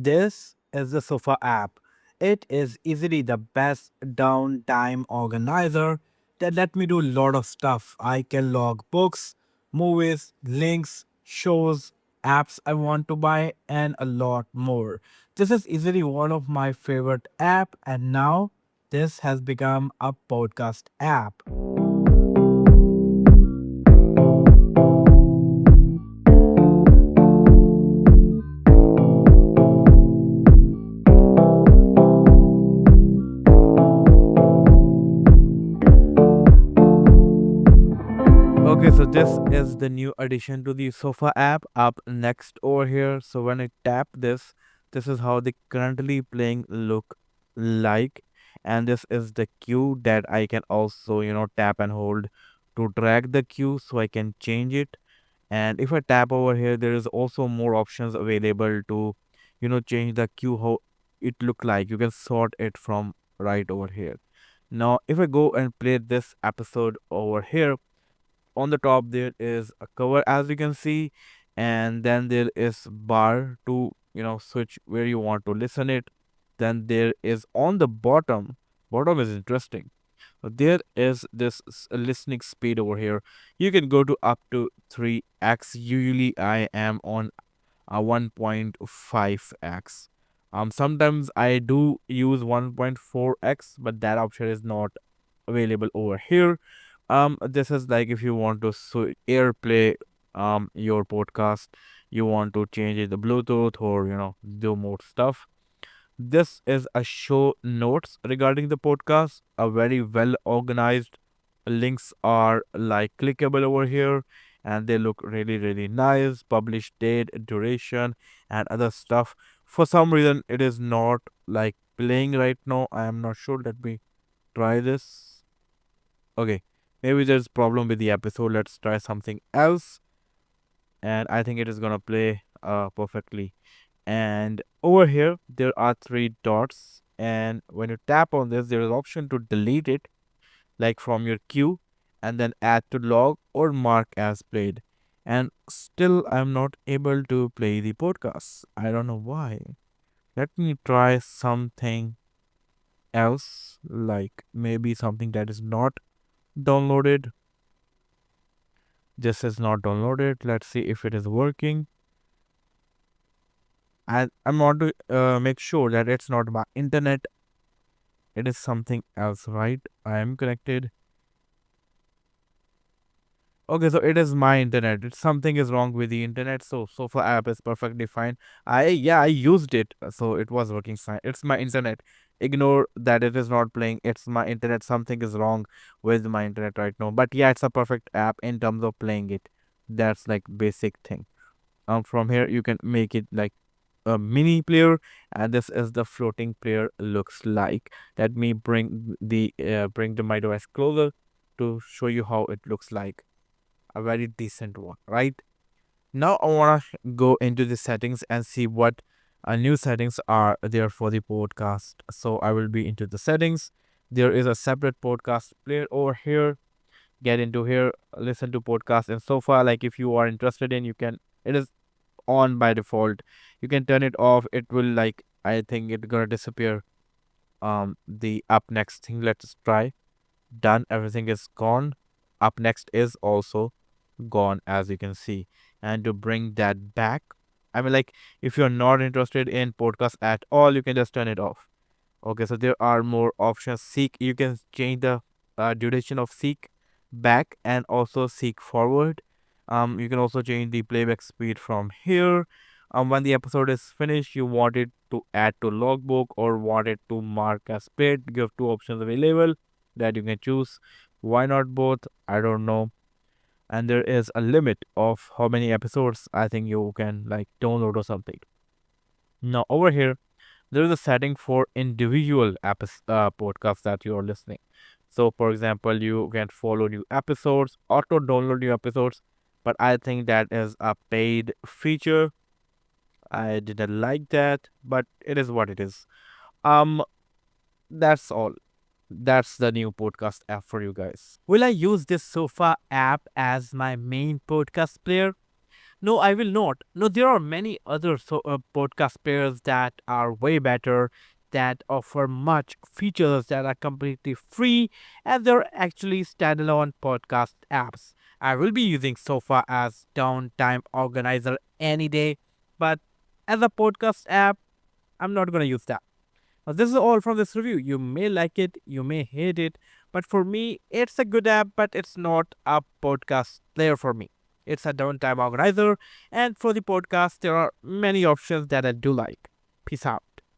This is the Sofa app. It is easily the best downtime organizer that let me do a lot of stuff. I can log books, movies, links, shows, apps I want to buy, and a lot more. This is easily one of my favorite app, and now this has become a podcast app. Okay, so this is the new addition to the Sofa app up next over here. So when I tap this, this is how the currently playing look like. And this is the queue that I can also, tap and hold to drag the queue so I can change it. And if I tap over here, there is also more options available to, change the queue how it look like. You can sort it from right over here. Now, if I go and play this episode over here, on the top there is a cover as you can see, and then there is bar to switch where you want to listen it. Then there is on the bottom is interesting. So there is this listening speed over here. You can go to up to 3x. Usually I am on a 1.5x. Sometimes I do use 1.4x, but that option is not available over here. This is like if you want to airplay your podcast, you want to change it the Bluetooth or do more stuff. This is a show notes regarding the podcast, a very well organized. Links are like clickable over here, and they look really really nice. Published date, duration, and other stuff. For some reason, it is not like playing right now. I am not sure. Let me try this. Okay, maybe there's problem with the episode. Let's try something else, and I think it is gonna play perfectly. And over here there are three dots, and when you tap on this, there is option to delete it, like from your queue, and then add to log or mark as played. And still, I'm not able to play the podcast. I don't know why. Let me try something else, like maybe something that is not downloaded. This is not downloaded. Let's see if it is working. And I want to make sure that it's not my internet. It is something else, right? I am connected. Okay, so it is my internet. Something is wrong with the internet. So Sofa app is perfectly fine. I used it, so it was working fine. It's my internet. Ignore that it is not playing. It's my internet. Something is wrong with my internet right now. But yeah, it's a perfect app in terms of playing it. That's like basic thing. From here you can make it like a mini player, and this is the floating player looks like. Let me bring my device closer to show you how it looks like. A very decent one, right? Now I want to go into the settings and see what new settings are there for the podcast. So I will be into the settings. There is a separate podcast player over here. Get into here, listen to podcast, and so far, like if you are interested in, you can. It is on by default. You can turn it off. It will like, I think it's gonna disappear. The up next thing, let's try. Done. Everything is gone. Up next is also gone, as you can see. And to bring that back, I mean, like if you're not interested in podcast at all, you can just turn it off. Okay, so there are more options. Seek, you can change the duration of seek back and also seek forward. You can also change the playback speed from here. When the episode is finished, you want it to add to logbook or want it to mark as played. You have two options available that you can choose. Why not both? I don't know. And there is a limit of how many episodes I think you can like download or something. Now over here there is a setting for individual podcasts that you are listening. So, for example, you can follow new episodes, auto download new episodes, but I think that is a paid feature. I didn't like that, but it is what it is. Um, that's all. That's the new podcast app for you guys. Will I use this Sofa app as my main podcast player? No, I will not. No, there are many other podcast players that are way better, that offer much features that are completely free, and they're actually standalone podcast apps. I will be using Sofa as Downtime Organizer any day, but as a podcast app, I'm not gonna use that. Now, this is all from this review. You may like it, you may hate it, but for me, it's a good app, but it's not a podcast player for me. It's a downtime organizer, and for the podcast, there are many options that I do like. Peace out.